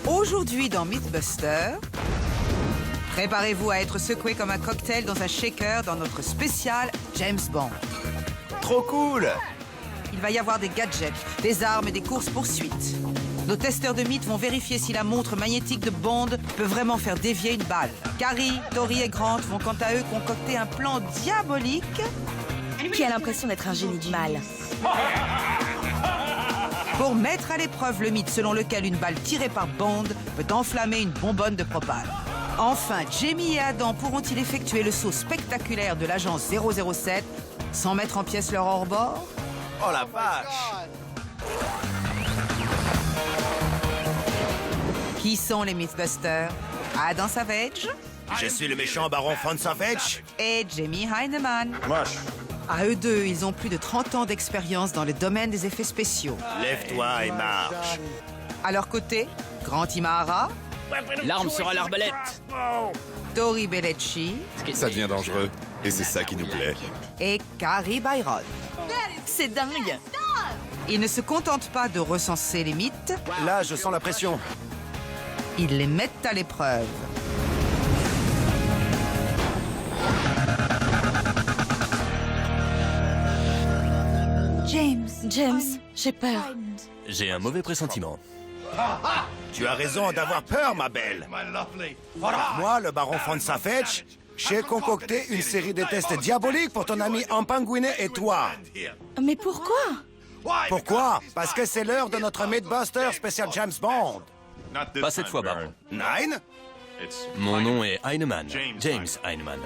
Aujourd'hui dans Mythbuster, préparez-vous à être secoué comme un cocktail dans un shaker dans notre spécial James Bond. Trop cool! Il va y avoir des gadgets, des armes et des courses-poursuites. Nos testeurs de mythes vont vérifier si la montre magnétique de Bond peut vraiment faire dévier une balle. Carrie, Tori et Grant vont quant à eux concocter un plan diabolique. Qui a l'impression d'être un génie du mal. Pour mettre à l'épreuve le mythe selon lequel une balle tirée par Bond peut enflammer une bonbonne de propane. Enfin, Jamie et Adam pourront-ils effectuer le saut spectaculaire de l'agence 007 sans mettre en pièces leur hors-bord? Oh la vache! Qui sont les Mythbusters? Adam Savage Je suis le méchant baron Von Savage. et Jamie Heineman. Moche. À eux deux, ils ont plus de 30 ans d'expérience dans le domaine des effets spéciaux. Lève-toi et marche. À leur côté, Grant Imahara, L'arme sera l'arbalète. Tori Belleci Ça devient dangereux. Et c'est ça qui nous plaît. et Carrie Byron. C'est dingue. Ils ne se contentent pas de recenser les mythes, Là, je sens la pression. ils les mettent à l'épreuve. James, j'ai peur. J'ai un mauvais pressentiment. Tu as raison d'avoir peur, ma belle. Moi, le baron Von Savage, j'ai concocté une série de tests diaboliques pour ton ami Empingouinet et toi. Mais pourquoi? Pourquoi? Parce que c'est l'heure de notre Mythbuster spécial James Bond. Pas cette fois, baron. Nine? Mon nom est Heineman. James Heineman.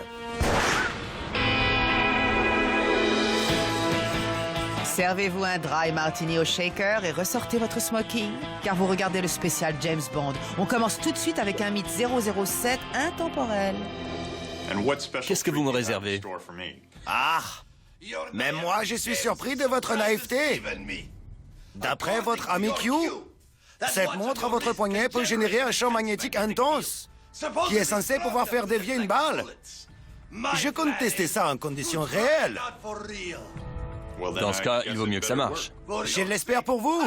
Servez-vous un dry martini au shaker et ressortez votre smoking, car vous regardez le spécial James Bond. On commence tout de suite avec un mythe 007 intemporel. Qu'est-ce que vous me réservez? Ah! Même moi, je suis surpris de votre naïveté. D'après votre ami Q, cette montre à votre poignet peut générer un champ magnétique intense qui est censé pouvoir faire dévier une balle. Je compte tester ça en conditions réelles. Dans ce cas, il vaut mieux que ça marche. Je l'espère pour vous.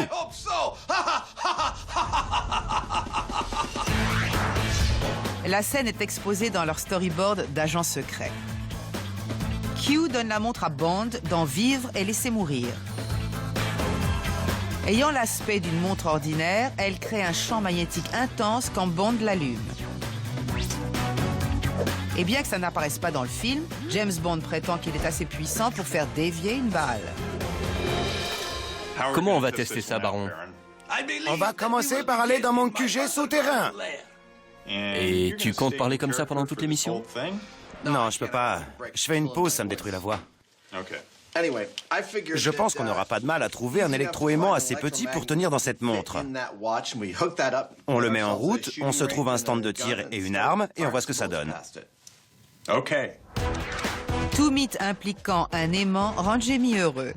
La scène est exposée dans leur storyboard d'agents secrets. Q donne la montre à Bond dans Vivre et laisser mourir. Ayant l'aspect d'une montre ordinaire, elle crée un champ magnétique intense quand Bond l'allume. Et bien que ça n'apparaisse pas dans le film, James Bond prétend qu'il est assez puissant pour faire dévier une balle. Comment on va tester ça, baron? On va commencer par aller dans mon QG souterrain. Et tu comptes parler comme ça pendant toute l'émission? Non, je peux pas. Je fais une pause, ça me détruit la voix. Je pense qu'on n'aura pas de mal à trouver un électroaimant assez petit pour tenir dans cette montre. On le met en route, on se trouve un stand de tir et une arme, et on voit ce que ça donne. Tout mythe impliquant un aimant rend Jamie heureux.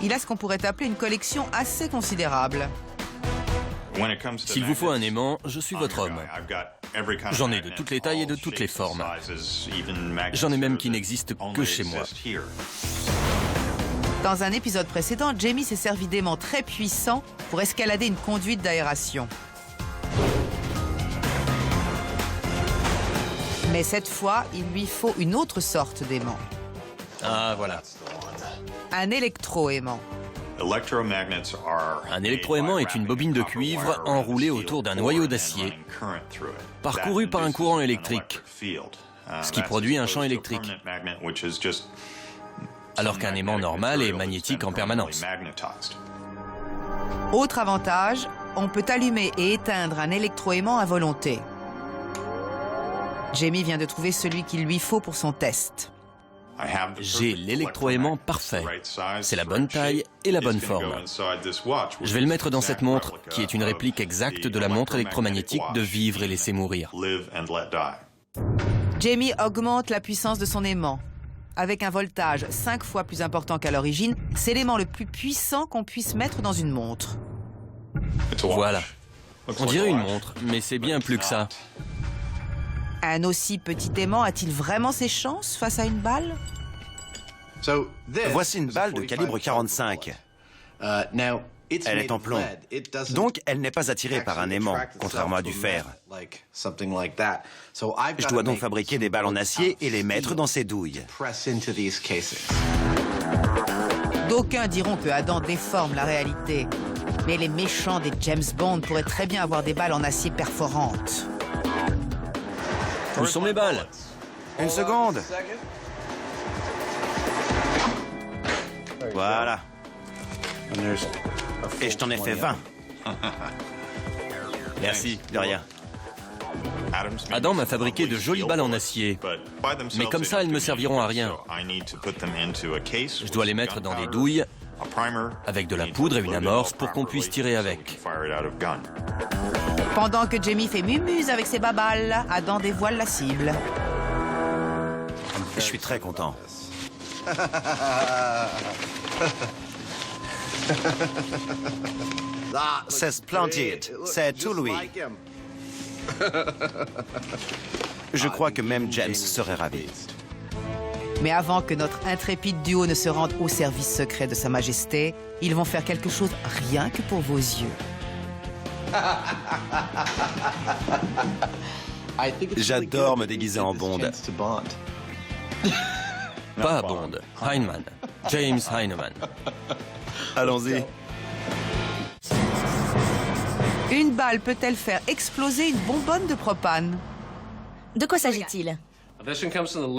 Il a ce qu'on pourrait appeler une collection assez considérable. S'il vous faut un aimant, je suis votre homme. J'en ai de toutes les tailles et de toutes les formes. J'en ai même qui n'existent que chez moi. Dans un épisode précédent, Jamie s'est servi d'aimants très puissants pour escalader une conduite d'aération. Mais cette fois, il lui faut une autre sorte d'aimant. Ah, voilà. Un électroaimant. Un électroaimant est une bobine de cuivre enroulée autour d'un noyau d'acier, parcouru par un courant électrique, ce qui produit un champ électrique, alors qu'un aimant normal est magnétique en permanence. Autre avantage, on peut allumer et éteindre un électroaimant à volonté. Jamie vient de trouver celui qu'il lui faut pour son test. J'ai l'électroaimant parfait. C'est la bonne taille et la bonne forme. Je vais le mettre dans cette montre, qui est une réplique exacte de la montre électromagnétique de Vivre et laisser mourir. Jamie augmente la puissance de son aimant. Avec un voltage 5 fois plus important qu'à l'origine, c'est l'aimant le plus puissant qu'on puisse mettre dans une montre. Voilà. On dirait une montre, mais c'est bien plus que ça. Un aussi petit aimant a-t-il vraiment ses chances face à une balle? Voici une balle de calibre 45. Elle est en plomb. Donc, elle n'est pas attirée par un aimant, contrairement à du fer. Je dois donc fabriquer des balles en acier et les mettre dans ces douilles. D'aucuns diront que Adam déforme la réalité. Mais les méchants des James Bond pourraient très bien avoir des balles en acier perforantes. Où sont mes balles? Une seconde. Voilà. Et je t'en ai fait 20. Merci. De rien. Adam m'a fabriqué de jolies balles en acier. Mais comme ça, elles ne me serviront à rien. Je dois les mettre dans des douilles, avec de la poudre et une amorce pour qu'on puisse tirer avec. Pendant que Jamie fait mumuse avec ses babales, Adam dévoile la cible. Je suis très content. C'est splendide. C'est tout lui. Je crois que même James serait ravi. Mais avant que notre intrépide duo ne se rende au service secret de Sa Majesté, ils vont faire quelque chose rien que pour vos yeux. J'adore me déguiser en Bond. Pas Bond, Heinemann. James Heinemann. Allons-y. Une balle peut-elle faire exploser une bonbonne de propane? De quoi s'agit-il?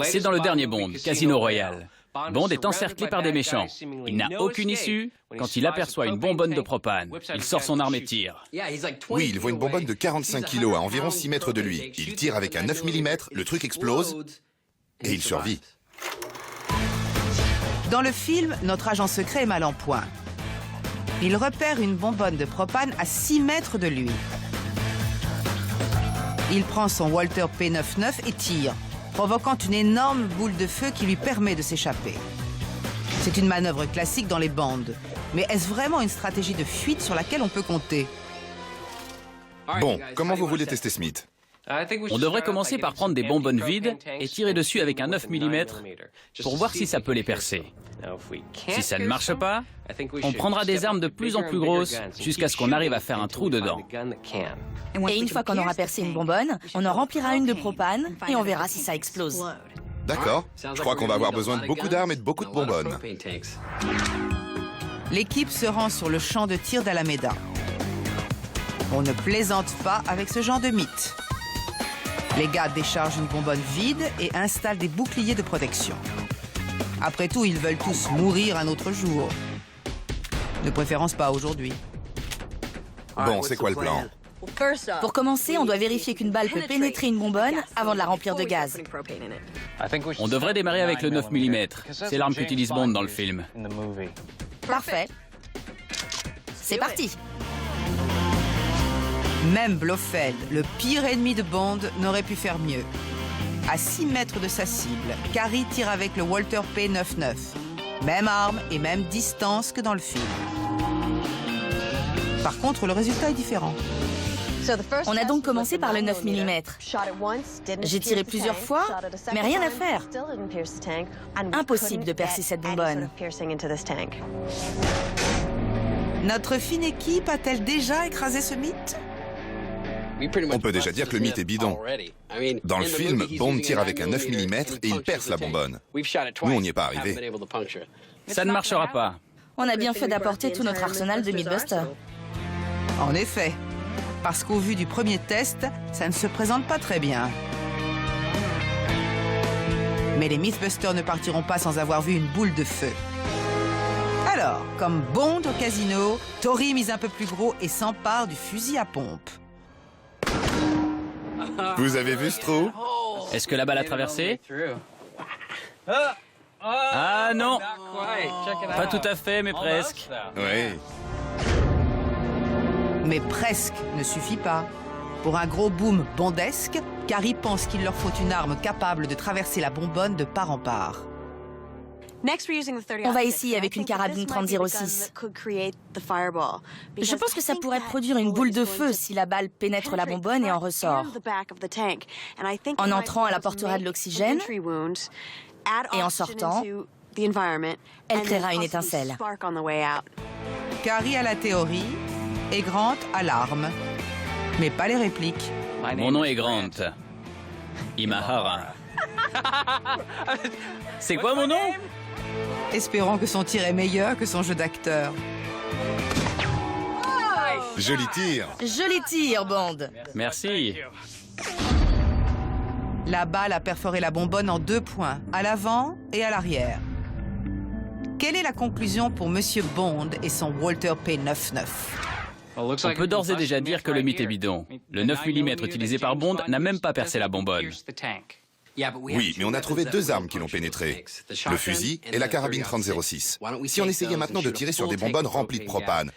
C'est dans le dernier Bond, Casino Royale. Bond est encerclé par des méchants. Il n'a aucune issue. Quand il aperçoit une bonbonne de propane, il sort son arme et tire. Oui, il voit une bonbonne de 45 kilos à environ 6 mètres de lui. Il tire avec un 9 mm, le truc explose et il survit. Dans le film, notre agent secret est mal en point. Il repère une bonbonne de propane à 6 mètres de lui. Il prend son Walter P99 et tire, provoquant une énorme boule de feu qui lui permet de s'échapper. C'est une manœuvre classique dans les bandes. Mais est-ce vraiment une stratégie de fuite sur laquelle on peut compter? Bon, comment vous voulez tester Smith? On devrait commencer par prendre des bonbonnes vides et tirer dessus avec un 9 mm pour voir si ça peut les percer. Si ça ne marche pas, on prendra des armes de plus en plus grosses jusqu'à ce qu'on arrive à faire un trou dedans. Et une fois qu'on aura percé une bonbonne, on en remplira une de propane et on verra si ça explose. D'accord. Je crois qu'on va avoir besoin de beaucoup d'armes et de beaucoup de bonbonnes. L'équipe se rend sur le champ de tir d'Alameda. On ne plaisante pas avec ce genre de mythe. Les gars déchargent une bonbonne vide et installent des boucliers de protection. Après tout, ils veulent tous mourir un autre jour. De préférence pas aujourd'hui. Bon, c'est quoi le plan? Pour commencer, on doit vérifier qu'une balle peut pénétrer une bonbonne avant de la remplir de gaz. On devrait démarrer avec le 9 mm. C'est l'arme qu'utilise Bond dans le film. Parfait. C'est parti. Même Blofeld, le pire ennemi de Bond, n'aurait pu faire mieux. À 6 mètres de sa cible, Carrie tire avec le Walter P99. Même arme et même distance que dans le film. Par contre, le résultat est différent. On a donc commencé par le 9 mm. J'ai tiré plusieurs fois, mais rien à faire. Impossible de percer cette bonbonne. Notre fine équipe a-t-elle déjà écrasé ce mythe? On peut déjà dire que le mythe est bidon. Dans le film, Bond tire avec un 9 mm et il perce la bonbonne. Nous, on n'y est pas arrivé. Ça ne marchera pas. On a bien fait d'apporter tout notre arsenal de Mythbusters. En effet, parce qu'au vu du premier test, ça ne se présente pas très bien. Mais les Mythbusters ne partiront pas sans avoir vu une boule de feu. Alors, comme Bond au casino, Tori mise un peu plus gros et s'empare du fusil à pompe. Vous avez vu ce trou? Est-ce que la balle a traversé? Ah non! Pas tout à fait, mais presque. Oui. Mais presque ne suffit pas. Pour un gros boom bondesque, Carrie pense qu'il leur faut une arme capable de traverser la bonbonne de part en part. On va essayer avec une carabine 30-06. Je pense que ça pourrait produire une boule de feu si la balle pénètre la bonbonne et en ressort. En entrant, elle apportera de l'oxygène et en sortant, Elle créera une étincelle. Carrie a la théorie et Grant a l'arme. Mais pas les répliques. Mon nom est Grant. Imahara. C'est quoi mon nom? Espérons que son tir est meilleur que son jeu d'acteur. Joli tir. Joli tir, Bond. Merci. La balle a perforé la bonbonne en 2 points, à l'avant et à l'arrière. Quelle est la conclusion pour Monsieur Bond et son Walter P99? On peut d'ores et déjà dire que le mythe est bidon. Le 9 mm utilisé par Bond n'a même pas percé la bonbonne. Oui, mais on a trouvé 2 armes qui l'ont pénétré. Le fusil et la carabine 30-06. Si on essayait maintenant de tirer sur des bonbonnes remplies de propane,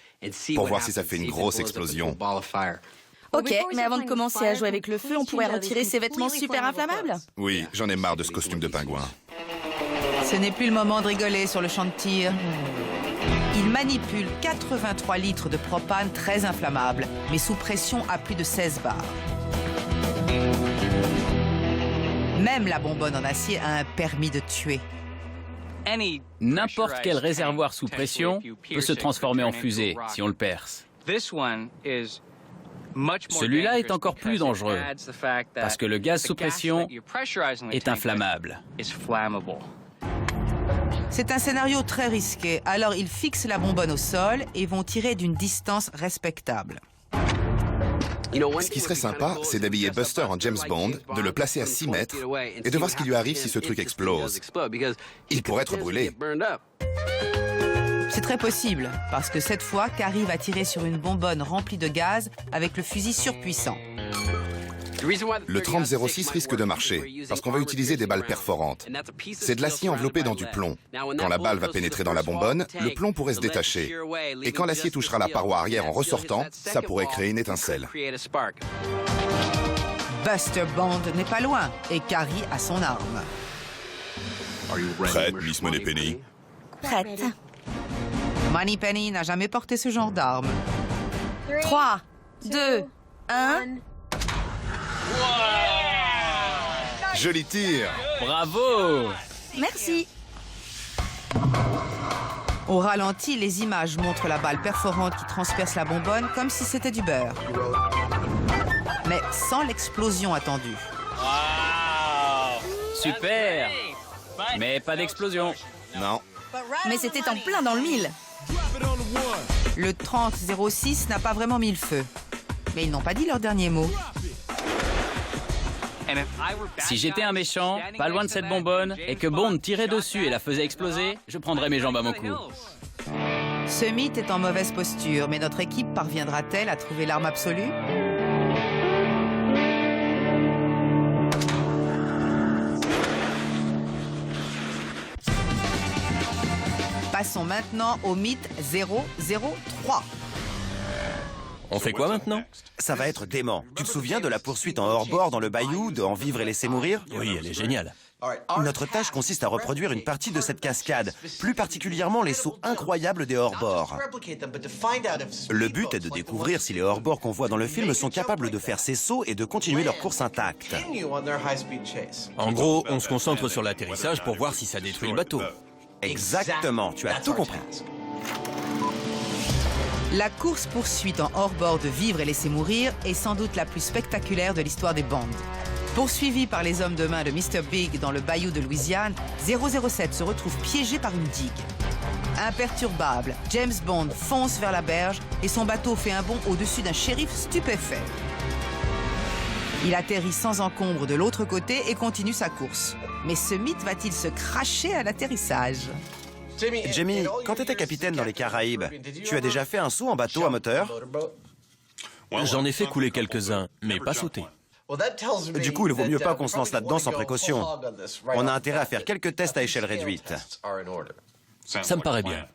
pour voir si ça fait une grosse explosion. Ok, mais avant de commencer à jouer avec le feu, on pourrait retirer ses vêtements super inflammables? Oui, j'en ai marre de ce costume de pingouin. Ce n'est plus le moment de rigoler sur le champ de tir. Il manipule 83 litres de propane très inflammable, mais sous pression à plus de 16 bars. Même la bonbonne en acier a un permis de tuer. N'importe quel réservoir sous pression peut se transformer en fusée si on le perce. Celui-là est encore plus dangereux parce que le gaz sous pression est inflammable. C'est un scénario très risqué, alors ils fixent la bonbonne au sol et vont tirer d'une distance respectable. Ce qui serait sympa, c'est d'habiller Buster en James Bond, de le placer à 6 mètres et de voir ce qui lui arrive si ce truc explose. Il pourrait être brûlé. C'est très possible, parce que cette fois, Carrie va tirer sur une bonbonne remplie de gaz avec le fusil surpuissant. Le 30-06 risque de marcher, parce qu'on va utiliser des balles perforantes. C'est de l'acier enveloppé dans du plomb. Quand la balle va pénétrer dans la bonbonne, le plomb pourrait se détacher. Et quand l'acier touchera la paroi arrière en ressortant, ça pourrait créer une étincelle. Buster Bond n'est pas loin, et Carrie a son arme. Prête, Miss Moneypenny? Prête. Moneypenny n'a jamais porté ce genre d'arme. 3, 2, 1... Joli tir! Bravo! Merci. Au ralenti, les images montrent la balle perforante qui transperce la bonbonne comme si c'était du beurre. Mais sans l'explosion attendue. Super! Mais pas d'explosion. Non. Mais c'était en plein dans le mille. Le 30-06 n'a pas vraiment mis le feu. Mais ils n'ont pas dit leur dernier mot. Si j'étais un méchant, pas loin de cette bonbonne, et que Bond tirait dessus et la faisait exploser, je prendrais mes jambes à mon cou. Ce mythe est en mauvaise posture, mais notre équipe parviendra-t-elle à trouver l'arme absolue? Passons maintenant au mythe 003. On fait quoi maintenant? Ça va être dément. Tu te souviens de la poursuite en hors-bord dans le bayou de En vivre et laisser mourir? Oui, elle est géniale. Notre tâche consiste à reproduire une partie de cette cascade, plus particulièrement les sauts incroyables des hors-bords. Le but est de découvrir si les hors-bords qu'on voit dans le film sont capables de faire ces sauts et de continuer leur course intacte. En gros, on se concentre sur l'atterrissage pour voir si ça détruit le bateau. Exactement, tu as tout compris. La course-poursuite en hors-bord de Vivre et laisser mourir est sans doute la plus spectaculaire de l'histoire des Bonds. Poursuivi par les hommes de main de Mr. Big dans le bayou de Louisiane, 007 se retrouve piégé par une digue. Imperturbable, James Bond fonce vers la berge et son bateau fait un bond au-dessus d'un shérif stupéfait. Il atterrit sans encombre de l'autre côté et continue sa course. Mais ce mythe va-t-il se cracher à l'atterrissage? Jamie, quand tu étais capitaine dans les Caraïbes, tu as déjà fait un saut en bateau à moteur? J'en ai fait couler quelques-uns, mais pas sauter. Du coup, il vaut mieux pas qu'on se lance là-dedans sans précaution. On a intérêt à faire quelques tests à échelle réduite. Ça me paraît bien.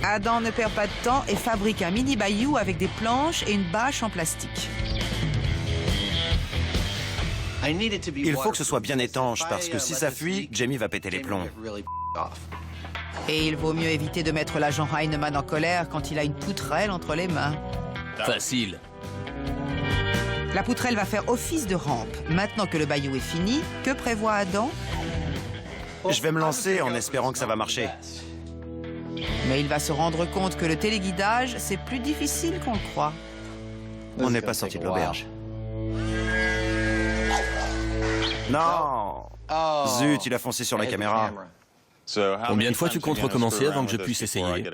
Adam ne perd pas de temps et fabrique un mini bayou avec des planches et une bâche en plastique. Il faut que ce soit bien étanche, parce que si ça fuit, Jamie va péter les plombs. Et il vaut mieux éviter de mettre l'agent Heinemann en colère quand il a une poutrelle entre les mains. Facile. La poutrelle va faire office de rampe. Maintenant que le bayou est fini, que prévoit Adam? Je vais me lancer en espérant que ça va marcher. Mais il va se rendre compte que le téléguidage, c'est plus difficile qu'on le croit. On n'est pas sorti de l'auberge. Non! Zut, il a foncé sur la caméra. Combien de fois tu comptes recommencer avant que je puisse essayer?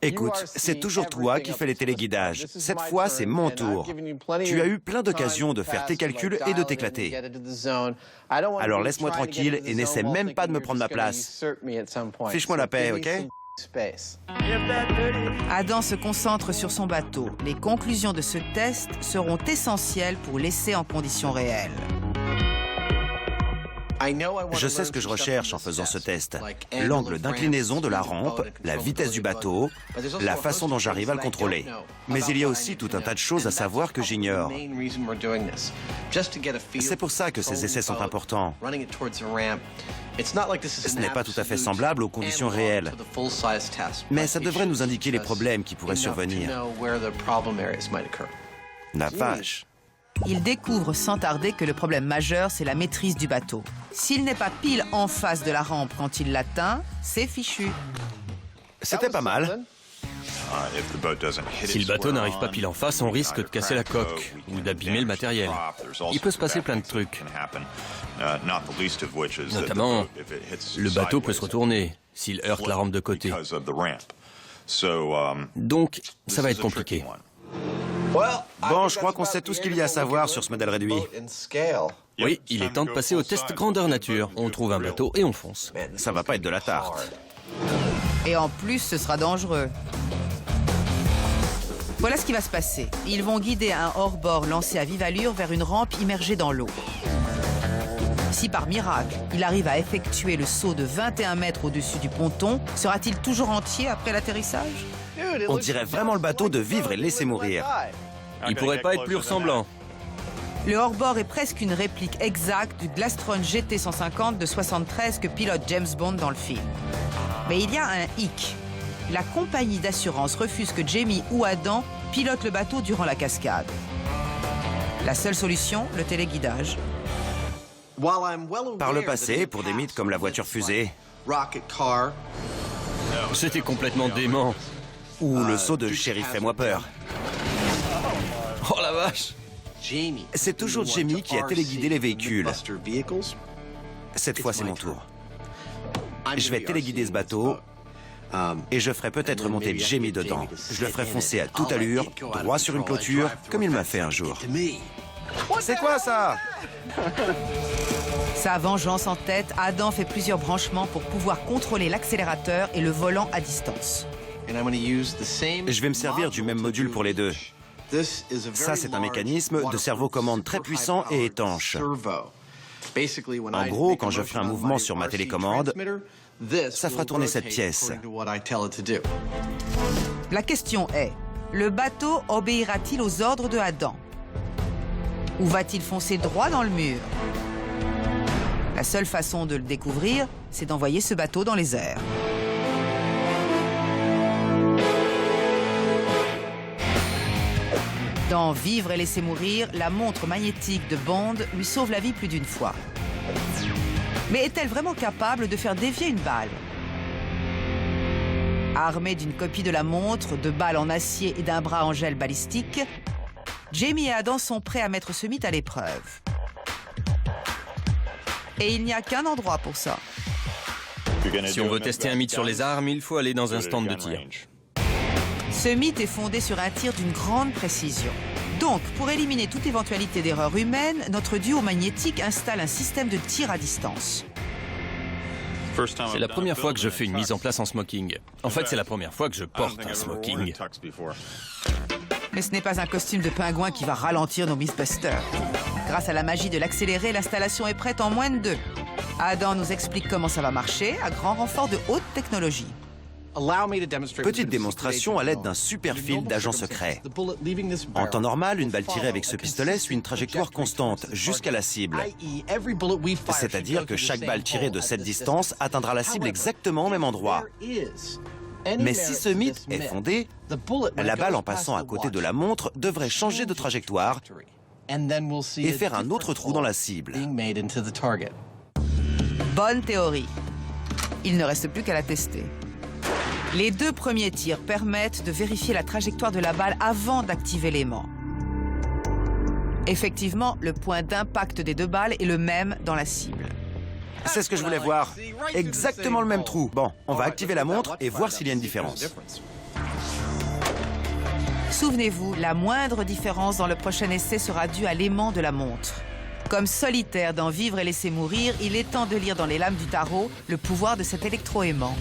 Écoute, c'est toujours toi qui fais les téléguidages. Cette fois, c'est mon tour. Tu as eu plein d'occasions de faire tes calculs et de t'éclater. Alors laisse-moi tranquille et n'essaie même pas de me prendre ma place. Fiche-moi la paix, ok? Adam se concentre sur son bateau. Les conclusions de ce test seront essentielles pour l'essai en conditions réelles. Je sais ce que je recherche en faisant ce test. L'angle d'inclinaison de la rampe, la vitesse du bateau, la façon dont j'arrive à le contrôler. Mais il y a aussi tout un tas de choses à savoir que j'ignore. C'est pour ça que ces essais sont importants. Ce n'est pas tout à fait semblable aux conditions réelles. Mais ça devrait nous indiquer les problèmes qui pourraient survenir. La vache! Il découvre sans tarder que le problème majeur, c'est la maîtrise du bateau. S'il n'est pas pile en face de la rampe quand il l'atteint, c'est fichu. C'était pas mal. Si le bateau n'arrive pas pile en face, on risque de casser la coque ou d'abîmer le matériel. Il peut se passer plein de trucs. Notamment, le bateau peut se retourner s'il heurte la rampe de côté. Donc, ça va être compliqué. Bon, je crois qu'on sait tout ce qu'il y a à savoir sur ce modèle réduit. Oui, il est temps de passer au test grandeur nature. On trouve un bateau et on fonce. Ça va pas être de la tarte. Et en plus, ce sera dangereux. Voilà ce qui va se passer. Ils vont guider un hors-bord lancé à vive allure vers une rampe immergée dans l'eau. Si par miracle, il arrive à effectuer le saut de 21 mètres au-dessus du ponton, sera-t-il toujours entier après l'atterrissage? On dirait vraiment le bateau de Vivre et Laisser Mourir. Il pourrait pas être plus ressemblant. Le hors-bord est presque une réplique exacte du Glastron GT150 de 73 que pilote James Bond dans le film. Mais il y a un hic. La compagnie d'assurance refuse que Jamie ou Adam pilotent le bateau durant la cascade. La seule solution, le téléguidage. Par le passé, pour des mythes comme la voiture fusée C'était complètement dément. ou le saut de Shérif Fais-moi peur, Oh la vache! c'est toujours Jamie qui a téléguidé les véhicules. Cette fois, c'est mon tour. Je vais téléguider ce bateau et je ferai peut-être monter Jamie dedans. Je le ferai foncer à toute allure, droit sur une clôture, comme il m'a fait un jour. C'est quoi ça? Sa vengeance en tête, Adam fait plusieurs branchements pour pouvoir contrôler l'accélérateur et le volant à distance. Je vais me servir du même module pour les deux. Ça, c'est un mécanisme de servo-commande très puissant et étanche. En gros, quand je ferai un mouvement sur ma télécommande, ça fera tourner cette pièce. La question est, le bateau obéira-t-il aux ordres de Adam? Ou va-t-il foncer droit dans le mur? La seule façon de le découvrir, c'est d'envoyer ce bateau dans les airs. Dans Vivre et Laisser Mourir, la montre magnétique de Bond lui sauve la vie plus d'une fois. Mais est-elle vraiment capable de faire dévier une balle? Armé d'une copie de la montre, de balles en acier et d'un bras en gel balistique, Jamie et Adam sont prêts à mettre ce mythe à l'épreuve. Et il n'y a qu'un endroit pour ça. Si on veut tester un mythe sur les armes, il faut aller dans un stand de tir. Ce mythe est fondé sur un tir d'une grande précision. Donc, pour éliminer toute éventualité d'erreur humaine, notre duo magnétique installe un système de tir à distance. C'est la première fois que je fais une mise en place en smoking. En fait, c'est la première fois que je porte un smoking. Mais ce n'est pas un costume de pingouin qui va ralentir nos Mythbusters. Grâce à la magie de l'accéléré, l'installation est prête en moins de 2. Adam nous explique comment ça va marcher, à grand renfort de haute technologie. Petite démonstration à l'aide d'un super fil d'agent secret. En temps normal, une balle tirée avec ce pistolet suit une trajectoire constante jusqu'à la cible. C'est-à-dire que chaque balle tirée de cette distance atteindra la cible exactement au même endroit. Mais si ce mythe est fondé, la balle en passant à côté de la montre devrait changer de trajectoire et faire un autre trou dans la cible. Bonne théorie. Il ne reste plus qu'à la tester. Les 2 premiers tirs permettent de vérifier la trajectoire de la balle avant d'activer l'aimant. Effectivement, le point d'impact des 2 balles est le même dans la cible. C'est ce que je voulais voir. Exactement le même trou. Bon, on va activer la montre et voir s'il y a une différence. Souvenez-vous, la moindre différence dans le prochain essai sera due à l'aimant de la montre. Comme Solitaire dans Vivre et laisser mourir, il est temps de lire dans les lames du tarot le pouvoir de cet électroaimant.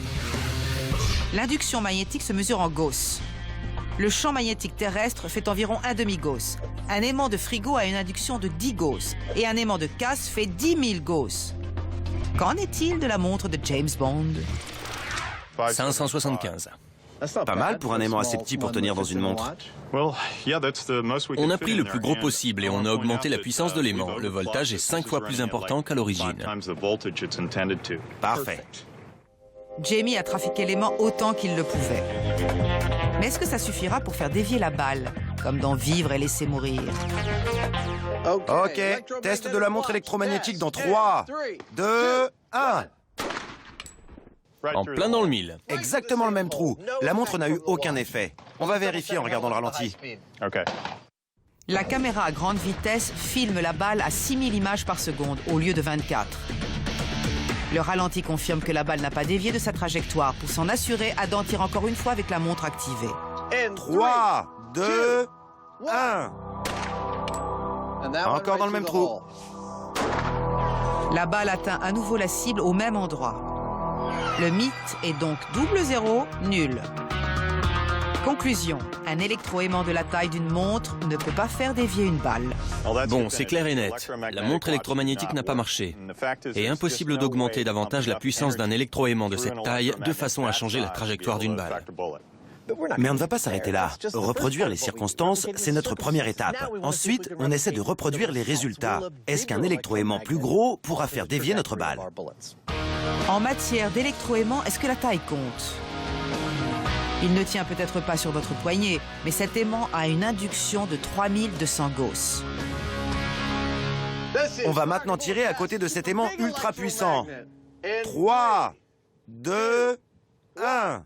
L'induction magnétique se mesure en Gauss. Le champ magnétique terrestre fait environ 1 demi-Gauss. Un aimant de frigo a une induction de 10 Gauss et un aimant de casse fait 10 000 Gauss. Qu'en est-il de la montre de James Bond? 575. Pas mal pour un aimant assez petit pour tenir dans une montre. On a pris le plus gros possible et on a augmenté la puissance de l'aimant. Le voltage est 5 fois plus important qu'à l'origine. Parfait. Jamie a trafiqué l'aimant autant qu'il le pouvait. Mais est-ce que ça suffira pour faire dévier la balle, comme dans Vivre et laisser mourir? Ok, test de la montre électromagnétique dans 3, 2, 1. En plein dans le mille. Exactement le même trou. La montre n'a eu aucun effet. On va vérifier en regardant le ralenti. La caméra à grande vitesse filme la balle à 6000 images par seconde au lieu de 24. Le ralenti confirme que la balle n'a pas dévié de sa trajectoire. Pour s'en assurer, Adam tire encore une fois avec la montre activée. 3, 2, 1. Encore dans le même trou. La balle atteint à nouveau la cible au même endroit. Le mythe est donc 0, nul. Conclusion, un électroaimant de la taille d'une montre ne peut pas faire dévier une balle. Bon, c'est clair et net. La montre électromagnétique n'a pas marché. Et impossible d'augmenter davantage la puissance d'un électroaimant de cette taille de façon à changer la trajectoire d'une balle. Mais on ne va pas s'arrêter là. Reproduire les circonstances, c'est notre première étape. Ensuite, on essaie de reproduire les résultats. Est-ce qu'un électroaimant plus gros pourra faire dévier notre balle? En matière d'électroaimant, est-ce que la taille compte? Il ne tient peut-être pas sur votre poignet, mais cet aimant a une induction de 3200 Gauss. On va maintenant tirer à côté de cet aimant ultra puissant. 3, 2, 1.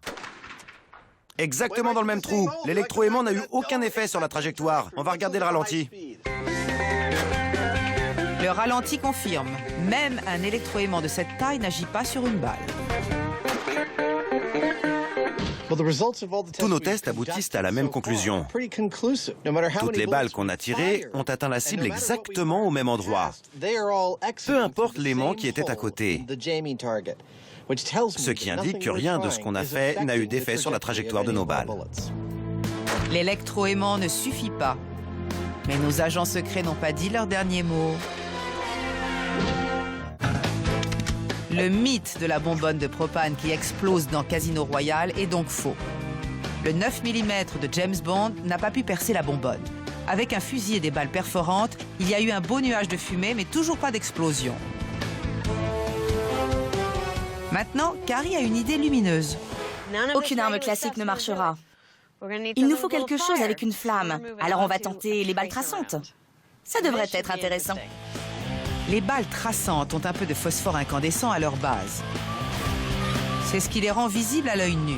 Exactement dans le même trou. L'électroaimant n'a eu aucun effet sur la trajectoire. On va regarder le ralenti. Le ralenti confirme. Même un électroaimant de cette taille n'agit pas sur une balle. Tous nos tests aboutissent à la même conclusion. Toutes les balles qu'on a tirées ont atteint la cible exactement au même endroit. Peu importe l'aimant qui était à côté. Ce qui indique que rien de ce qu'on a fait n'a eu d'effet sur la trajectoire de nos balles. L'électroaimant ne suffit pas. Mais nos agents secrets n'ont pas dit leur dernier mot. Le mythe de la bonbonne de propane qui explose dans Casino Royale est donc faux. Le 9 mm de James Bond n'a pas pu percer la bonbonne. Avec un fusil et des balles perforantes, il y a eu un beau nuage de fumée, mais toujours pas d'explosion. Maintenant, Carrie a une idée lumineuse. Aucune arme classique ne marchera. Il nous faut quelque chose avec une flamme. Alors on va tenter les balles traçantes. Ça devrait être intéressant. Les balles traçantes ont un peu de phosphore incandescent à leur base. C'est ce qui les rend visibles à l'œil nu.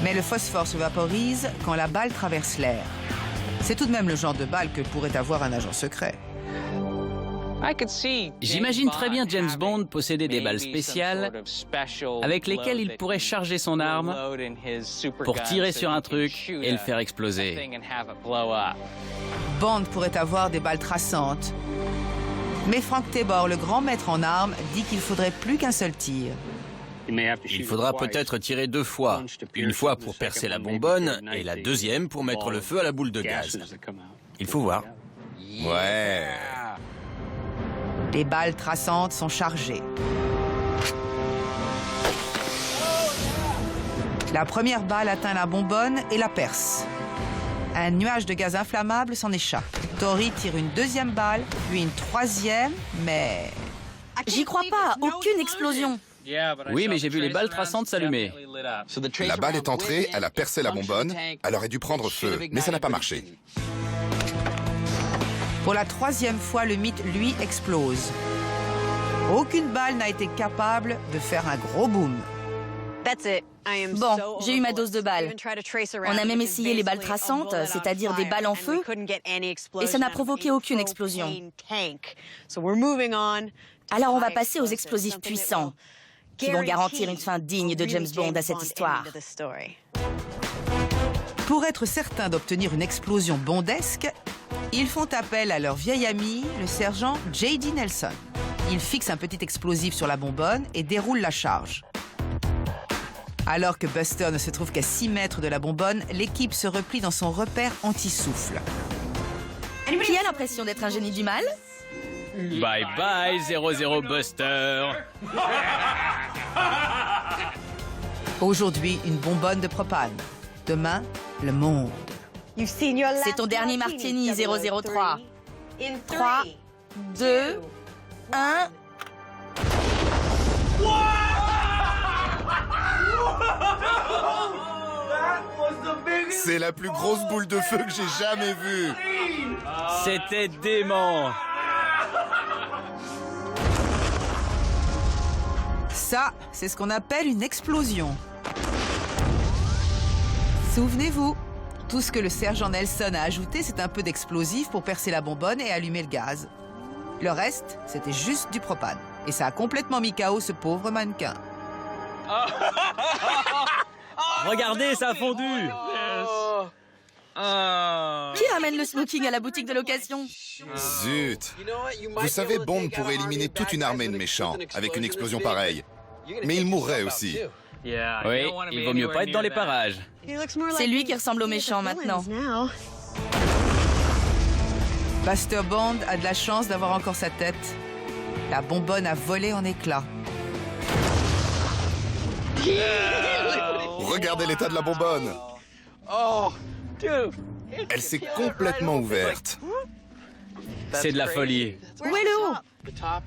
Mais le phosphore se vaporise quand la balle traverse l'air. C'est tout de même le genre de balle que pourrait avoir un agent secret. J'imagine très bien James Bond posséder des balles spéciales avec lesquelles il pourrait charger son arme pour tirer sur un truc et le faire exploser. Bond pourrait avoir des balles traçantes. Mais Frank Tabor, le grand maître en armes, dit qu'il faudrait plus qu'un seul tir. Il faudra peut-être tirer 2 fois. Une fois pour percer la bonbonne et la deuxième pour mettre le feu à la boule de gaz. Il faut voir. Ouais. Les balles traçantes sont chargées. La première balle atteint la bonbonne et la perce. Un nuage de gaz inflammable s'en échappe. Tori tire une deuxième balle, puis une troisième, mais... J'y crois pas, aucune explosion. Oui, mais j'ai vu les balles traçantes s'allumer. La balle est entrée, elle a percé la bonbonne, elle aurait dû prendre feu, mais ça n'a pas marché. Pour la 3e fois, le mythe, lui, explose. Aucune balle n'a été capable de faire un gros boom. Bon, j'ai eu ma dose de balles. On a même essayé les balles traçantes, c'est-à-dire des balles en feu, et ça n'a provoqué aucune explosion. Alors on va passer aux explosifs puissants, qui vont garantir une fin digne de James Bond à cette histoire. Pour être certain d'obtenir une explosion bondesque, ils font appel à leur vieil ami, le sergent J.D. Nelson. Il fixe un petit explosif sur la bonbonne et déroule la charge. Alors que Buster ne se trouve qu'à 6 mètres de la bonbonne, l'équipe se replie dans son repère anti-souffle. Qui a l'impression d'être un génie du mal? Bye bye 00 Buster. Aujourd'hui, une bonbonne de propane. Demain, le monde. C'est ton dernier martini, 003. 3, 2, 1... C'est la plus grosse boule de feu que j'ai jamais vue. C'était dément. Ça, c'est ce qu'on appelle une explosion. Souvenez-vous, tout ce que le sergent Nelson a ajouté, c'est un peu d'explosif pour percer la bonbonne et allumer le gaz. Le reste, c'était juste du propane. Et ça a complètement mis KO ce pauvre mannequin. Regardez, ça a fondu. Qui ramène le smoking à la boutique de location? Zut. Vous savez, Bond pourrait éliminer toute une armée de méchants avec une explosion pareille. Mais il mourrait aussi. Oui, il vaut mieux pas être dans les parages. C'est lui qui ressemble au méchant maintenant. Buster Bond a de la chance d'avoir encore sa tête. La bonbonne a volé en éclats. Regardez l'état de la bonbonne. Elle s'est complètement ouverte. C'est de la folie. Où est le haut?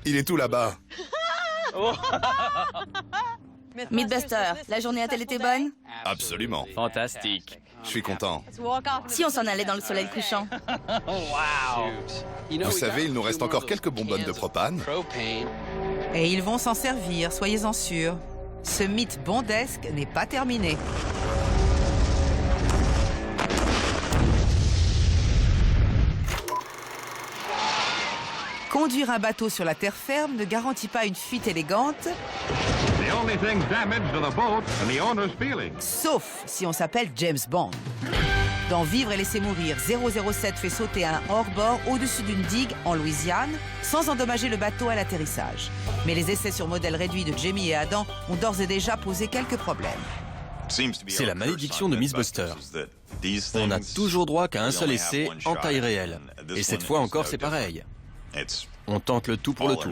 Il est tout là-bas. Mythbuster, la journée a-t-elle été bonne? Absolument. Fantastique. Je suis content. Si on s'en allait dans le soleil couchant. Vous savez, il nous reste encore quelques bonbonnes de propane. Et ils vont s'en servir, soyez-en sûrs. Ce mythe bondesque n'est pas terminé. Conduire un bateau sur la terre ferme ne garantit pas une fuite élégante, sauf si on s'appelle James Bond. Dans Vivre et laisser mourir, 007 fait sauter un hors-bord au-dessus d'une digue en Louisiane sans endommager le bateau à l'atterrissage. Mais les essais sur modèle réduit de Jamie et Adam ont d'ores et déjà posé quelques problèmes. C'est la malédiction de Miss Buster. On n'a toujours droit qu'à un seul essai en taille réelle. Et cette fois encore, c'est pareil. On tente le tout pour le tout.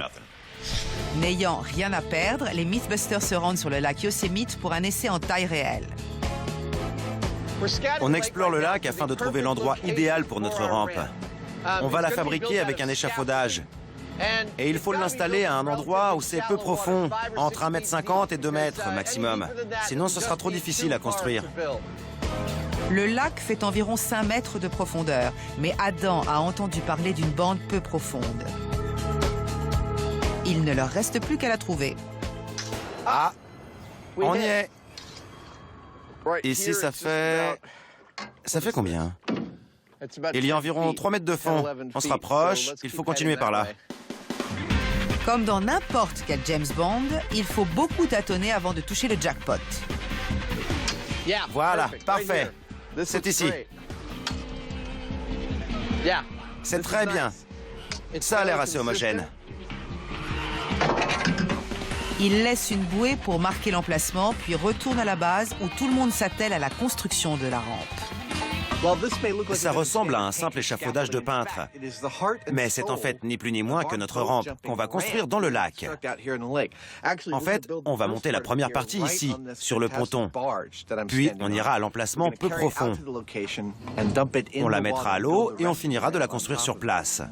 N'ayant rien à perdre, les Mythbusters se rendent sur le lac Yosemite pour un essai en taille réelle. On explore le lac afin de trouver l'endroit idéal pour notre rampe. On va la fabriquer avec un échafaudage. Et il faut l'installer à un endroit où c'est peu profond, entre 1,50 m et 2 mètres maximum. Sinon, ce sera trop difficile à construire. Le lac fait environ 5 mètres de profondeur, mais Adam a entendu parler d'une bande peu profonde. Il ne leur reste plus qu'à la trouver. Ah, on y est. Ici, ça fait... Ça fait combien? Il y a environ 3 mètres de fond. On se rapproche, il faut continuer par là. Comme dans n'importe quel James Bond, il faut beaucoup tâtonner avant de toucher le jackpot. Voilà, parfait. C'est ici. C'est très bien. Ça a l'air assez homogène. Il laisse une bouée pour marquer l'emplacement, puis retourne à la base où tout le monde s'attelle à la construction de la rampe. Ça ressemble à un simple échafaudage de peintre. Mais c'est en fait ni plus ni moins que notre rampe qu'on va construire dans le lac. En fait, on va monter la première partie ici, sur le ponton. Puis on ira à l'emplacement peu profond. On la mettra à l'eau et on finira de la construire sur place.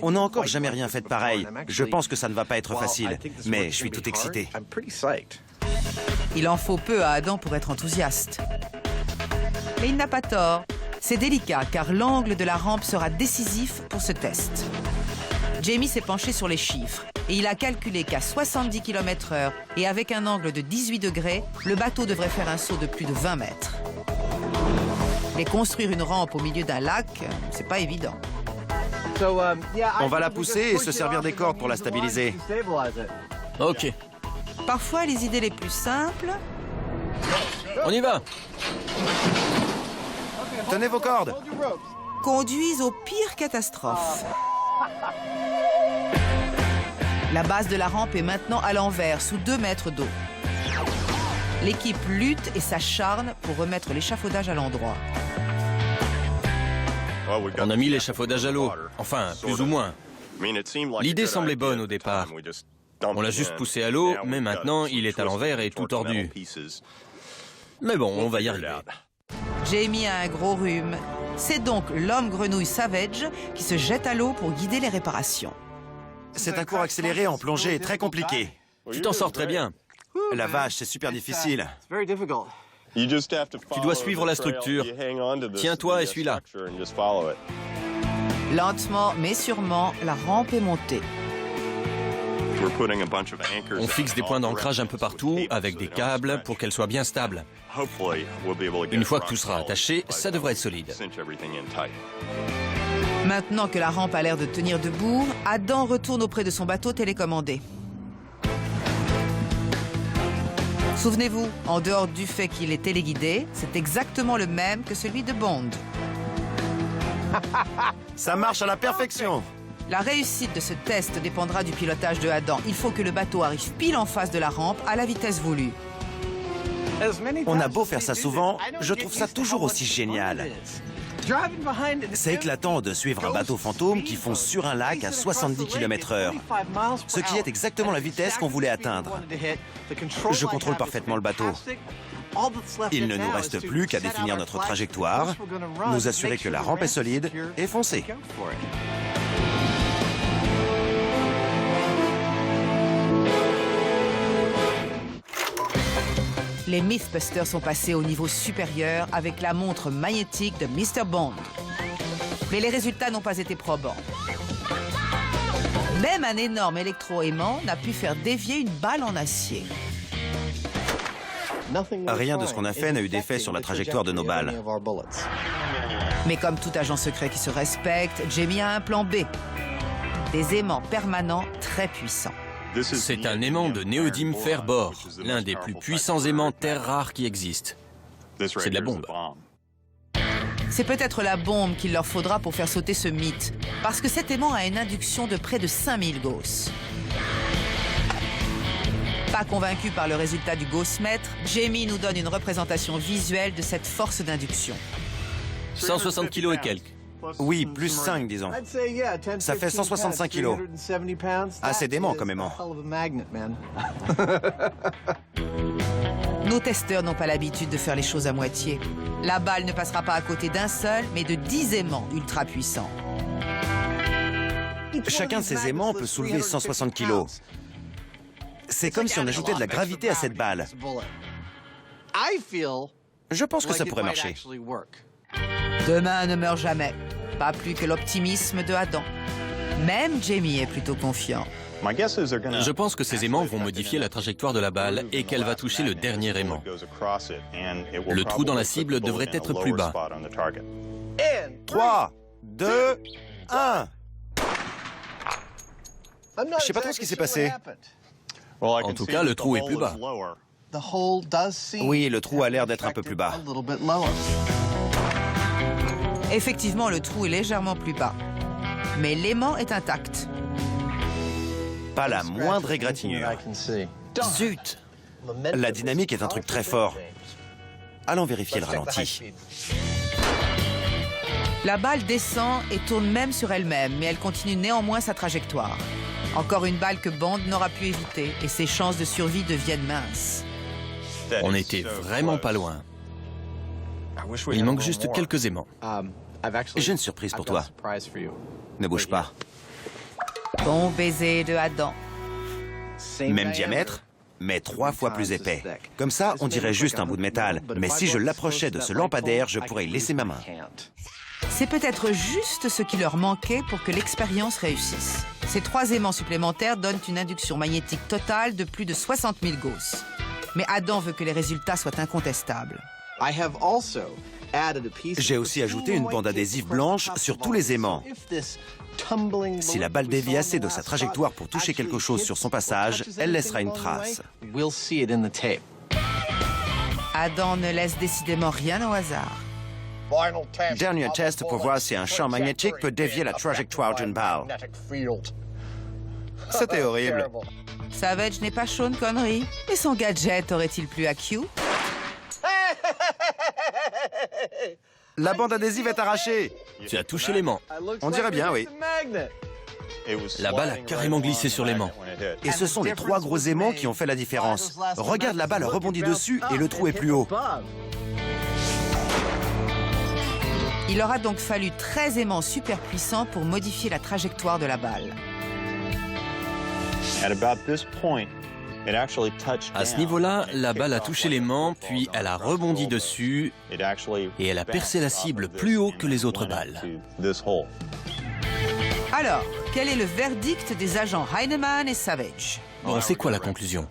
On n'a encore jamais rien fait de pareil. Je pense que ça ne va pas être facile, mais je suis tout excité. Il en faut peu à Adam pour être enthousiaste. Mais il n'a pas tort. C'est délicat car l'angle de la rampe sera décisif pour ce test. Jamie s'est penché sur les chiffres et il a calculé qu'à 70 km/h et avec un angle de 18 degrés, le bateau devrait faire un saut de plus de 20 mètres. Mais construire une rampe au milieu d'un lac, c'est pas évident. On va la pousser et se servir des cordes pour la stabiliser. Ok, Parfois, les idées les plus simples on y va. Tenez vos cordes. conduisent aux pires catastrophes. La base de la rampe est maintenant à l'envers, sous 2 mètres d'eau. L'équipe lutte et s'acharne pour remettre l'échafaudage à l'endroit. On a mis l'échafaudage à l'eau. Enfin, plus ou moins. L'idée semblait bonne au départ. On l'a juste poussé à l'eau, mais maintenant il est à l'envers et tout tordu. Mais bon, on va y arriver. Jamie a un gros rhume. C'est donc l'homme grenouille Savage qui se jette à l'eau pour guider les réparations. C'est un cours accéléré en plongée très compliqué. Tu t'en sors très bien. La vache, c'est super difficile. Tu dois suivre la structure. Tiens-toi et suis-la. Lentement mais sûrement, la rampe est montée. On fixe des points d'ancrage un peu partout avec des câbles pour qu'elle soit bien stable. Une fois que tout sera attaché, ça devrait être solide. Maintenant que la rampe a l'air de tenir debout, Adam retourne auprès de son bateau télécommandé. Souvenez-vous, en dehors du fait qu'il est téléguidé, c'est exactement le même que celui de Bond. Ça marche à la perfection. La réussite de ce test dépendra du pilotage de Adam. Il faut que le bateau arrive pile en face de la rampe à la vitesse voulue. On a beau faire ça souvent, je trouve ça toujours aussi génial. C'est éclatant de suivre un bateau fantôme qui fonce sur un lac à 70 km/h, ce qui est exactement la vitesse qu'on voulait atteindre. Je contrôle parfaitement le bateau. Il ne nous reste plus qu'à définir notre trajectoire, nous assurer que la rampe est solide et foncer. Les Mythbusters sont passés au niveau supérieur avec la montre magnétique de Mr. Bond. Mais les résultats n'ont pas été probants. Même un énorme électroaimant n'a pu faire dévier une balle en acier. Rien de ce qu'on a fait n'a eu d'effet sur la trajectoire de nos balles. Mais comme tout agent secret qui se respecte, Jamie a un plan B. Des aimants permanents très puissants. C'est un aimant de néodyme fer-bore, l'un des plus puissants aimants terre rares qui existent. C'est de la bombe. C'est peut-être la bombe qu'il leur faudra pour faire sauter ce mythe, parce que cet aimant a une induction de près de 5000 Gauss. Pas convaincu par le résultat du Gauss-mètre, Jamie nous donne une représentation visuelle de cette force d'induction. 160 kilos et quelques. Oui, plus 5, disons. Ça fait 165 kilos. Assez d'aimant comme aimant. Nos testeurs n'ont pas l'habitude de faire les choses à moitié. La balle ne passera pas à côté d'un seul, mais de 10 aimants ultra puissants. Chacun de ces aimants peut soulever 160 kilos. C'est comme si on ajoutait de la gravité à cette balle. Je pense que ça pourrait marcher. Demain ne meurt jamais. Pas plus que l'optimisme de Adam. Même Jamie est plutôt confiant. Je pense que ces aimants vont modifier la trajectoire de la balle et qu'elle va toucher le dernier aimant. Le trou dans la cible devrait être plus bas. 3, 2, 1. Je sais pas trop ce qui s'est passé. En tout cas, le trou est plus bas. Oui, le trou a l'air d'être un peu plus bas. Effectivement, le trou est légèrement plus bas. Mais l'aimant est intact. Pas la moindre égratignure. Zut! La dynamique est un truc très fort. Allons vérifier le ralenti. La balle descend et tourne même sur elle-même, mais elle continue néanmoins sa trajectoire. Encore une balle que Bond n'aura pu éviter, et ses chances de survie deviennent minces. On était vraiment pas loin. Il manque juste quelques aimants. J'ai une surprise pour toi. Ne bouge pas. Bon baiser de Adam. Même diamètre, mais 3 fois plus épais. Comme ça, on dirait juste un bout de métal. Mais si je l'approchais de ce lampadaire, je pourrais y laisser ma main. C'est peut-être juste ce qui leur manquait pour que l'expérience réussisse. Ces 3 aimants supplémentaires donnent une induction magnétique totale de plus de 60 000 Gauss. Mais Adam veut que les résultats soient incontestables. J'ai aussi ajouté une bande adhésive blanche sur tous les aimants. Si la balle dévie assez de sa trajectoire pour toucher quelque chose sur son passage, elle laissera une trace. Adam ne laisse décidément rien au hasard. Dernier test pour voir si un champ magnétique peut dévier la trajectoire d'une balle. C'était horrible. Savage n'est pas Sean Connery, mais son gadget aurait-il plu à Q? La bande adhésive est arrachée. Tu as touché l'aimant. On dirait bien, oui. La balle a carrément glissé sur l'aimant. Et ce sont les 3 gros aimants qui ont fait la différence. Regarde, la balle rebondit dessus et le trou est plus haut. Il aura donc fallu 13 aimants super puissants pour modifier la trajectoire de la balle. À ce niveau-là, la balle a touché l'aimant, puis elle a rebondi dessus et elle a percé la cible plus haut que les autres balles. Alors, quel est le verdict des agents Heinemann et Savage? Bon, c'est quoi la conclusion?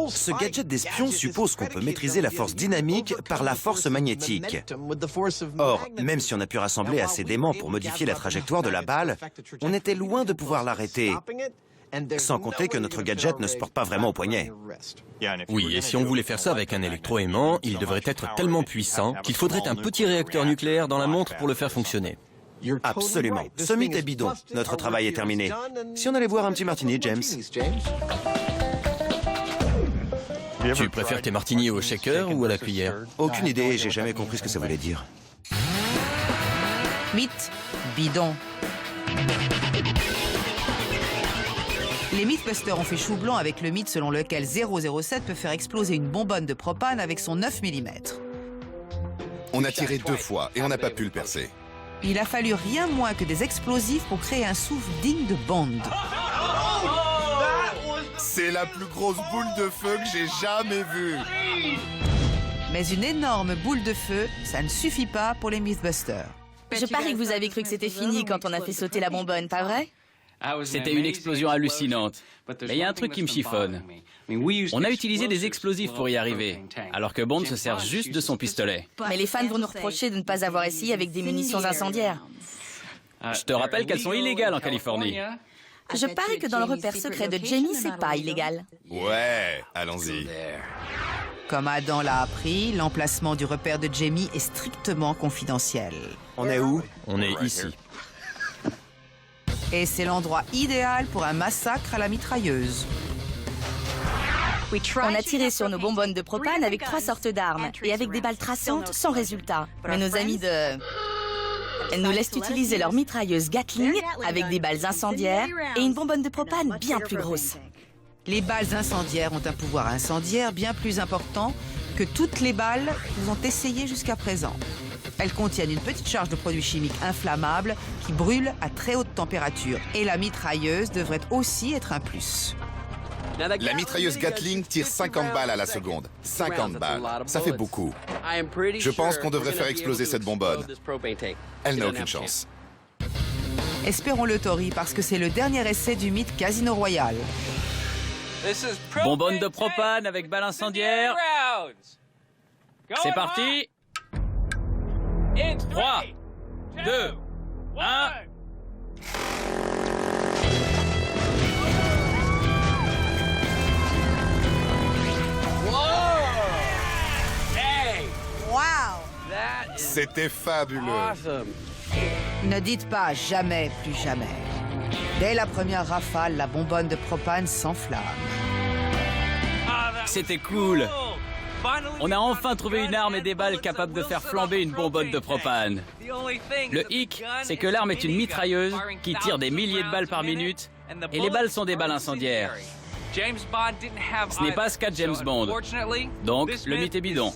Ce gadget d'espion suppose qu'on peut maîtriser la force dynamique par la force magnétique. Or, même si on a pu rassembler assez d'aimants pour modifier la trajectoire de la balle, on était loin de pouvoir l'arrêter. Sans compter que notre gadget ne se porte pas vraiment au poignet. Oui, et si on voulait faire ça avec un électroaimant, il devrait être tellement puissant qu'il faudrait un petit réacteur nucléaire dans la montre pour le faire fonctionner. Absolument. Ce mythe est bidon. Notre travail est terminé. Si on allait boire un petit martini, James. Tu préfères tes martinis au shaker ou à la cuillère? Aucune idée, j'ai jamais compris ce que ça voulait dire. Mythe, bidon. Les Mythbusters ont fait chou blanc avec le mythe selon lequel 007 peut faire exploser une bonbonne de propane avec son 9 mm. On a tiré 2 fois et on n'a pas pu le percer. Il a fallu rien moins que des explosifs pour créer un souffle digne de Bond. C'est la plus grosse boule de feu que j'ai jamais vue. Mais une énorme boule de feu, ça ne suffit pas pour les Mythbusters. Je parie que vous avez cru que c'était fini quand on a fait sauter la bonbonne, pas vrai? C'était une explosion hallucinante. Mais il y a un truc qui me chiffonne. On a utilisé des explosifs pour y arriver, alors que Bond se sert juste de son pistolet. Mais les fans vont nous reprocher de ne pas avoir essayé avec des munitions incendiaires. Je te rappelle qu'elles sont illégales en Californie. Je parie que dans le repère secret de Jamie, c'est pas illégal. Ouais, allons-y. Comme Adam l'a appris, l'emplacement du repère de Jamie est strictement confidentiel. On est où? On est ici. Et c'est l'endroit idéal pour un massacre à la mitrailleuse. On a tiré sur nos bonbonnes de propane avec 3 sortes d'armes et avec des balles traçantes sans résultat. Mais nos amis de... nous laissent utiliser leur mitrailleuse Gatling avec des balles incendiaires et une bonbonne de propane bien plus grosse. Les balles incendiaires ont un pouvoir incendiaire bien plus important que toutes les balles qu'ils ont essayées jusqu'à présent. Elles contiennent une petite charge de produits chimiques inflammables qui brûlent à très haute température. Et la mitrailleuse devrait aussi être un plus. La mitrailleuse Gatling tire 50 balles à la seconde. 50 balles. Ça fait beaucoup. Je pense qu'on devrait faire exploser cette bonbonne. Elle n'a aucune chance. Espérons-le, Tori, parce que c'est le dernier essai du mythe Casino Royale. Bonbonne de propane avec balle incendiaire. C'est parti. 3, 2, 1... C'était fabuleux. Ne dites pas jamais, plus jamais. Dès la première rafale, la bonbonne de propane s'enflamme. C'était cool. On a enfin trouvé une arme et des balles capables de faire flamber une bonbonne de propane. Le hic, c'est que l'arme est une mitrailleuse qui tire des milliers de balles par minute et les balles sont des balles incendiaires. Ce n'est pas ce qu'a James Bond. Donc, le mythe est bidon.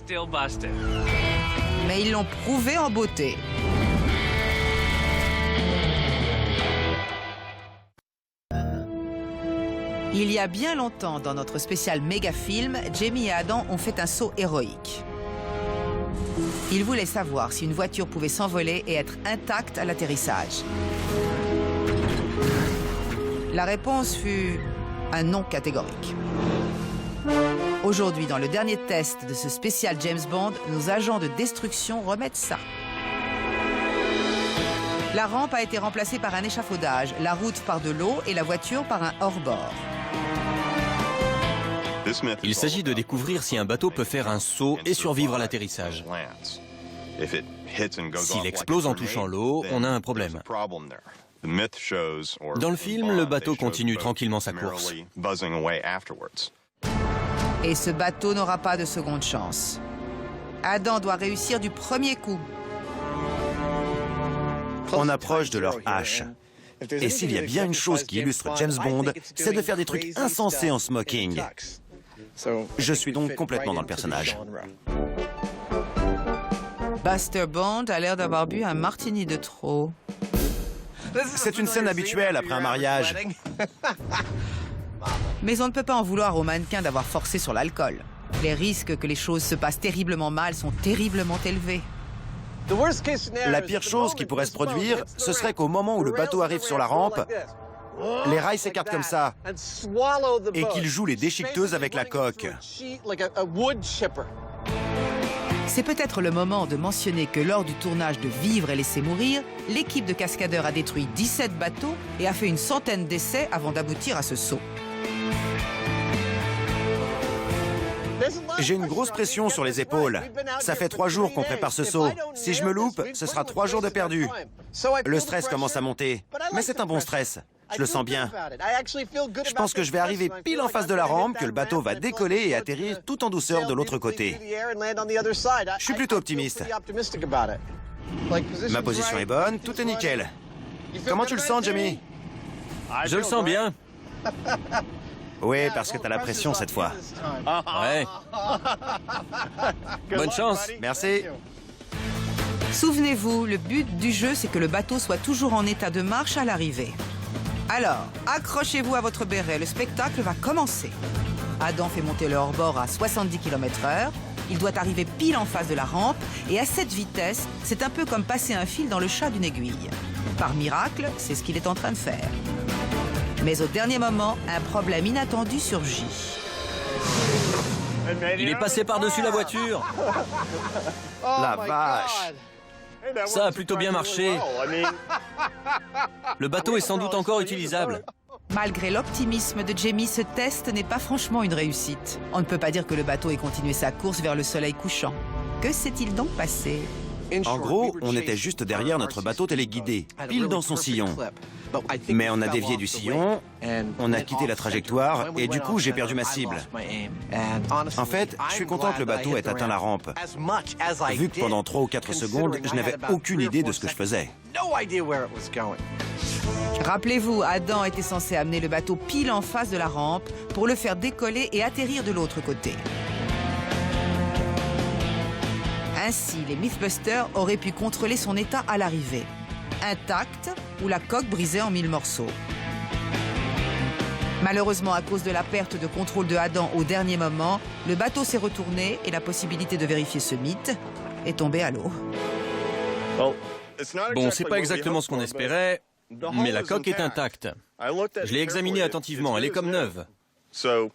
Mais ils l'ont prouvé en beauté. Il y a bien longtemps, dans notre spécial méga-film, Jamie et Adam ont fait un saut héroïque. Ils voulaient savoir si une voiture pouvait s'envoler et être intacte à l'atterrissage. La réponse fut un non catégorique. Aujourd'hui, dans le dernier test de ce spécial James Bond, nos agents de destruction remettent ça. La rampe a été remplacée par un échafaudage, la route par de l'eau et la voiture par un hors-bord. Il s'agit de découvrir si un bateau peut faire un saut et survivre à l'atterrissage. S'il explose en touchant l'eau, on a un problème. Dans le film, le bateau continue tranquillement sa course. Et ce bateau n'aura pas de seconde chance. Adam doit réussir du premier coup. On approche de leur hache. Et s'il y a bien une chose qui illustre James Bond, c'est de faire des trucs insensés en smoking. Je suis donc complètement dans le personnage. Buster Bond a l'air d'avoir bu un martini de trop. C'est une scène habituelle après un mariage. Mais on ne peut pas en vouloir aux mannequins d'avoir forcé sur l'alcool. Les risques que les choses se passent terriblement mal sont terriblement élevés. La pire chose qui pourrait se produire, ce serait qu'au moment où le bateau arrive sur la rampe, les rails s'écartent comme ça et qu'ils jouent les déchiqueteuses avec la coque. C'est peut-être le moment de mentionner que lors du tournage de Vivre et laisser mourir, l'équipe de cascadeurs a détruit 17 bateaux et a fait une centaine d'essais avant d'aboutir à ce saut. J'ai une grosse pression sur les épaules. Ça fait 3 jours qu'on prépare ce saut. Si je me loupe, ce sera 3 jours de perdu. Le stress commence à monter. Mais c'est un bon stress. Je le sens bien. Je pense que je vais arriver pile en face de la rampe, que le bateau va décoller et atterrir tout en douceur de l'autre côté. Je suis plutôt optimiste. Ma position est bonne, tout est nickel. Comment tu le sens, Jamie? Je le sens bien. Oui, parce que t'as la pression cette fois. Ouais. Bonne chance. Merci. Souvenez-vous, le but du jeu, c'est que le bateau soit toujours en état de marche à l'arrivée. Alors, accrochez-vous à votre béret, le spectacle va commencer. Adam fait monter le hors-bord à 70 km/h. Il doit arriver pile en face de la rampe. Et à cette vitesse, c'est un peu comme passer un fil dans le chat d'une aiguille. Par miracle, c'est ce qu'il est en train de faire. Mais au dernier moment, un problème inattendu surgit. Il est passé par-dessus la voiture. La vache. Ça a plutôt bien marché. Le bateau est sans doute encore utilisable. Malgré l'optimisme de Jamie, ce test n'est pas franchement une réussite. On ne peut pas dire que le bateau ait continué sa course vers le soleil couchant. Que s'est-il donc passé? En gros, on était juste derrière notre bateau téléguidé, pile dans son sillon. Mais on a dévié du sillon, on a quitté la trajectoire et du coup, j'ai perdu ma cible. En fait, je suis content que le bateau ait atteint la rampe. Vu que pendant 3 ou 4 secondes, je n'avais aucune idée de ce que je faisais. Rappelez-vous, Adam était censé amener le bateau pile en face de la rampe pour le faire décoller et atterrir de l'autre côté. Ainsi, les Mythbusters auraient pu contrôler son état à l'arrivée, intact ou la coque brisée en 1000 morceaux. Malheureusement, à cause de la perte de contrôle de Adam au dernier moment, le bateau s'est retourné et la possibilité de vérifier ce mythe est tombée à l'eau. Bon, c'est pas exactement ce qu'on espérait, mais la coque est intacte. Je l'ai examinée attentivement, elle est comme neuve. Ce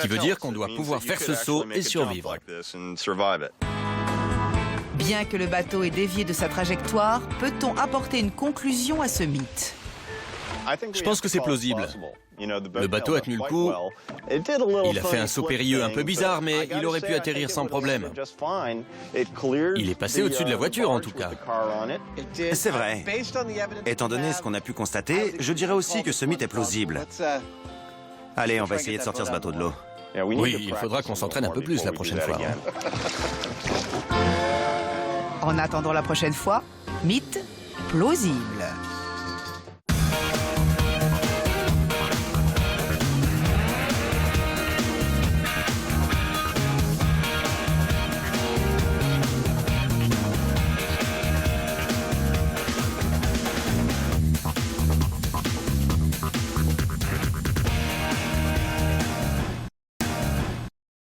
qui veut dire qu'on doit pouvoir faire ce saut et survivre. Bien que le bateau ait dévié de sa trajectoire, peut-on apporter une conclusion à ce mythe? Je pense que c'est plausible. Le bateau a tenu le coup. Il a fait un saut périlleux un peu bizarre, mais il aurait pu atterrir sans problème. Il est passé au-dessus de la voiture, en tout cas. C'est vrai. Étant donné ce qu'on a pu constater, je dirais aussi que ce mythe est plausible. Allez, on va essayer de sortir ce bateau de l'eau. Oui, il faudra qu'on s'entraîne un peu plus la prochaine fois. En attendant la prochaine fois, mythe plausible.